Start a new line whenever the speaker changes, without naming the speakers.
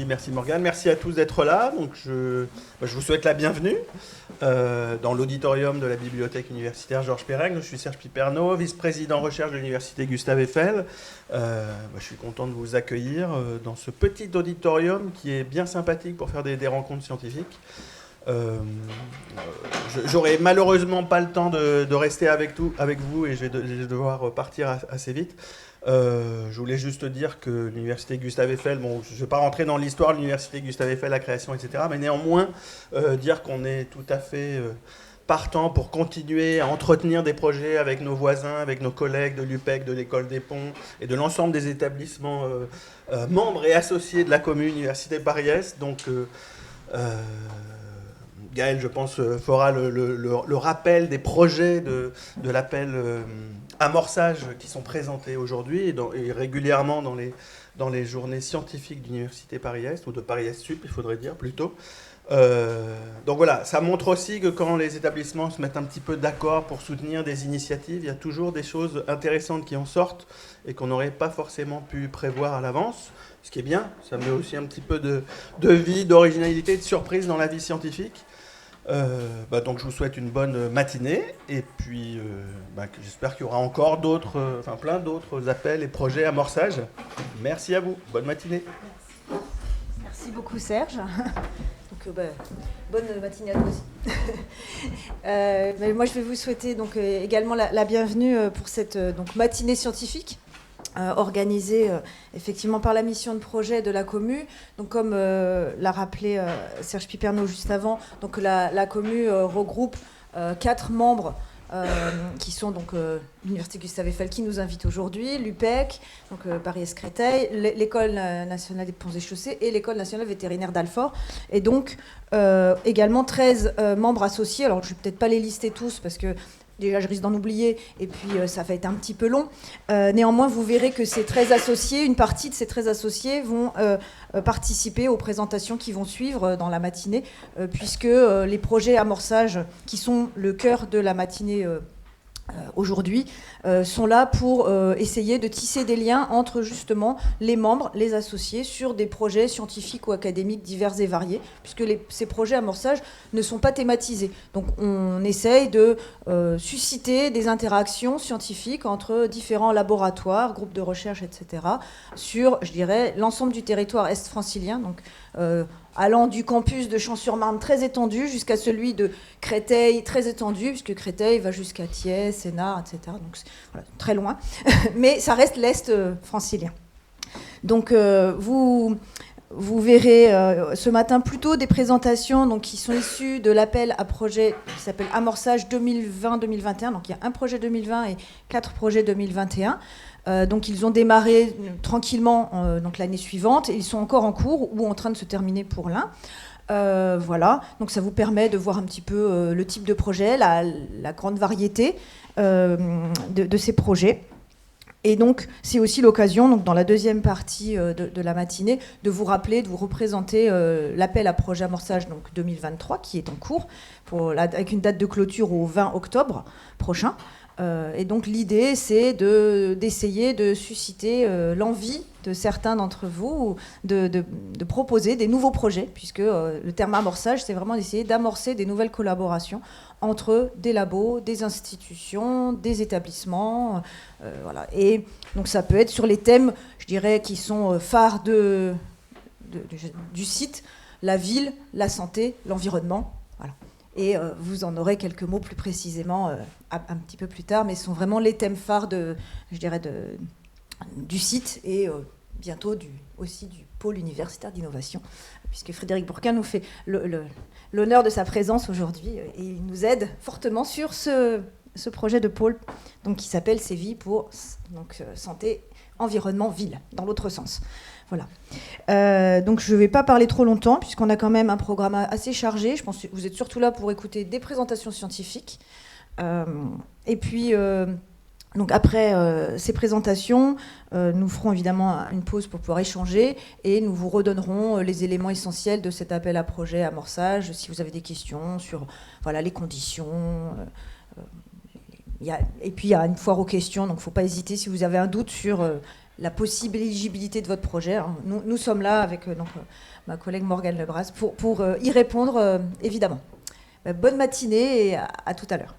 Merci Morgane, merci à tous d'être là. Donc je vous souhaite la bienvenue dans l'auditorium de la bibliothèque universitaire Georges Perec. Je suis Serge Piperno, vice-président recherche de l'université Gustave Eiffel. Je suis content de vous accueillir dans ce petit auditorium qui est bien sympathique pour faire des rencontres scientifiques. J'aurai malheureusement pas le temps de rester avec vous et je vais devoir partir assez vite. Je voulais juste dire que l'université Gustave Eiffel, bon, je ne vais pas rentrer dans l'histoire de l'université Gustave Eiffel, la création, etc., mais néanmoins dire qu'on est tout à fait partant pour continuer à entretenir des projets avec nos voisins, avec nos collègues de l'UPEC, de l'École des Ponts et de l'ensemble des établissements membres et associés de la commune Université Paris-Est. Donc Gaël, je pense, fera le rappel des projets de l'appel amorçage qui sont présentés aujourd'hui et régulièrement dans les journées scientifiques d'Université Paris-Est, ou de Paris-Est Sup, il faudrait dire plutôt. Donc voilà, ça montre aussi que quand les établissements se mettent un petit peu d'accord pour soutenir des initiatives, il y a toujours des choses intéressantes qui en sortent et qu'on n'aurait pas forcément pu prévoir à l'avance. Ce qui est bien, ça met aussi un petit peu de vie, d'originalité, de surprise dans la vie scientifique. Donc je vous souhaite une bonne matinée et puis j'espère qu'il y aura encore plein d'autres appels et projets amorçage. Merci à vous, bonne matinée.
Merci beaucoup Serge. Donc, bonne matinée à vous aussi. Moi je vais vous souhaiter également la bienvenue pour cette matinée scientifique. Organisée effectivement par la mission de projet de la commu. Donc comme l'a rappelé Serge Piperno juste avant, donc la commu regroupe 4 membres qui sont l'Université Gustave Eiffel qui nous invite aujourd'hui, l'UPEC, donc Paris-Est Créteil, l'École nationale des ponts et chaussées et l'École nationale vétérinaire d'Alfort. Et donc également 13 membres associés. Alors je ne vais peut-être pas les lister tous parce que déjà, je risque d'en oublier, et puis ça va être un petit peu long. Néanmoins, vous verrez que ces 13 associés, une partie de ces 13 associés vont participer aux présentations qui vont suivre dans la matinée, puisque les projets amorçage, qui sont le cœur de la matinée aujourd'hui, sont là pour essayer de tisser des liens entre justement les membres, les associés, sur des projets scientifiques ou académiques divers et variés, puisque ces projets amorçage ne sont pas thématisés. Donc on essaye de susciter des interactions scientifiques entre différents laboratoires, groupes de recherche, etc., sur, je dirais, l'ensemble du territoire est-francilien, donc allant du campus de Champs-sur-Marne très étendu jusqu'à celui de Créteil très étendu, puisque Créteil va jusqu'à Thiès, Sénart, etc. Donc voilà, très loin, mais ça reste l'Est francilien. Donc vous verrez ce matin plutôt des présentations qui sont issues de l'appel à projet qui s'appelle Amorçage 2020-2021. Donc il y a un projet 2020 et 4 projets 2021. Donc ils ont démarré tranquillement l'année suivante et ils sont encore en cours ou en train de se terminer pour l'un. Voilà, donc ça vous permet de voir un petit peu le type de projet, la grande variété de ces projets. Et donc c'est aussi l'occasion, dans la deuxième partie de la matinée, de vous rappeler, de vous représenter l'appel à projet amorçage 2023 qui est en cours, avec une date de clôture au 20 octobre prochain. Et donc l'idée, c'est d'essayer de susciter l'envie de certains d'entre vous de proposer des nouveaux projets, puisque le terme amorçage, c'est vraiment d'essayer d'amorcer des nouvelles collaborations entre des labos, des institutions, des établissements. Voilà. Et donc ça peut être sur les thèmes, je dirais, qui sont phares du site, la ville, la santé, l'environnement. Voilà. Et vous en aurez quelques mots plus précisément un petit peu plus tard, mais ce sont vraiment les thèmes phares du site et bientôt aussi du pôle universitaire d'innovation, puisque Frédéric Bourquin nous fait l'honneur de sa présence aujourd'hui et il nous aide fortement sur ce projet de pôle qui s'appelle CEVI pour santé, environnement, ville, dans l'autre sens. Voilà. Donc je ne vais pas parler trop longtemps, puisqu'on a quand même un programme assez chargé. Je pense que vous êtes surtout là pour écouter des présentations scientifiques. Et puis, après ces présentations, nous ferons évidemment une pause pour pouvoir échanger et nous vous redonnerons les éléments essentiels de cet appel à projet amorçage, si vous avez des questions sur les conditions. Et puis il y a une foire aux questions, donc il ne faut pas hésiter si vous avez un doute sur la possible éligibilité de votre projet. Hein. Nous sommes là avec ma collègue Morgane Lebras pour y répondre, évidemment. Bonne matinée et à tout à l'heure.